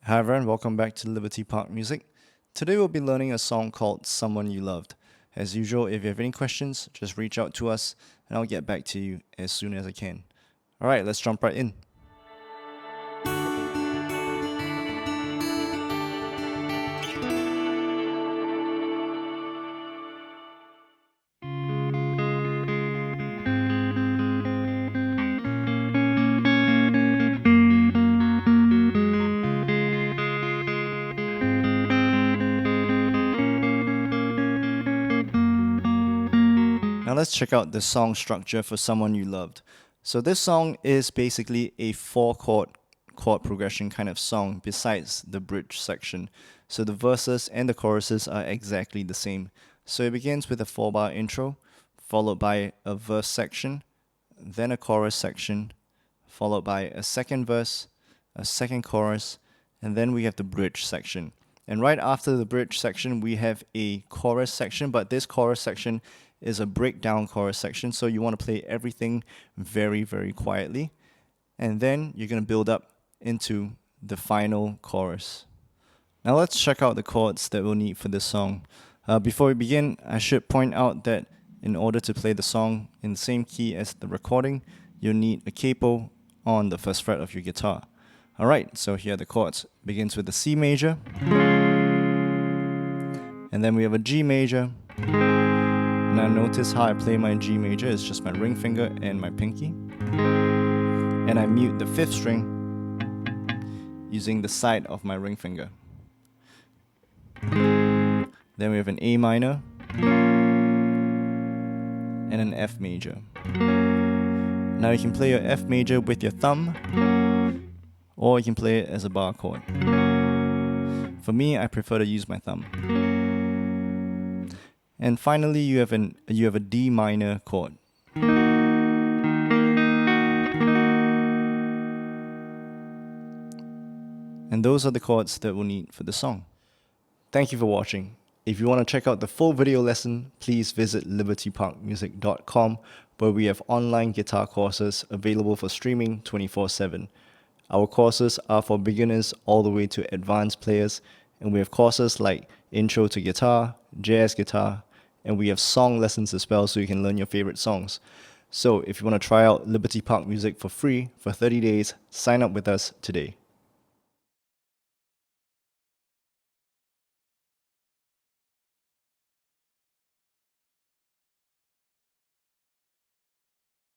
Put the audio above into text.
Hi everyone, welcome back to Liberty Park Music. Today we'll be learning a song called Someone You Loved. As usual, if you have any questions, just reach out to us and I'll get back to you as soon as I can. Alright, let's jump right in. Now let's check out the song structure for Someone You Loved. So this song is basically a 4-chord chord progression kind of song besides the bridge section. So the verses and the choruses are exactly the same. So it begins with a 4-bar intro, followed by a verse section, then a chorus section, followed by a second verse, a second chorus, and then we have the bridge section. And right after the bridge section, we have a chorus section, but this chorus section is a breakdown chorus section, so you want to play everything very, very quietly. And then you're going to build up into the final chorus. Now let's check out the chords that we'll need for this song. Before we begin, I should point out that in order to play the song in the same key as the recording, you'll need a capo on the first fret of your guitar. Alright, so here are the chords. It begins with a C major, and then we have a G major. Now notice how I play my G major, it's just my ring finger and my pinky. And I mute the 5th string using the side of my ring finger. Then we have an A minor and an F major. Now you can play your F major with your thumb, or you can play it as a bar chord. For me, I prefer to use my thumb. And finally, you have a D minor chord. And those are the chords that we'll need for the song. Thank you for watching. If you want to check out the full video lesson, please visit libertyparkmusic.com, where we have online guitar courses available for streaming 24/7. Our courses are for beginners all the way to advanced players, and we have courses like Intro to Guitar, Jazz Guitar, and we have song lessons as well, so you can learn your favorite songs. So if you want to try out Liberty Park Music for free for 30 days, sign up with us today.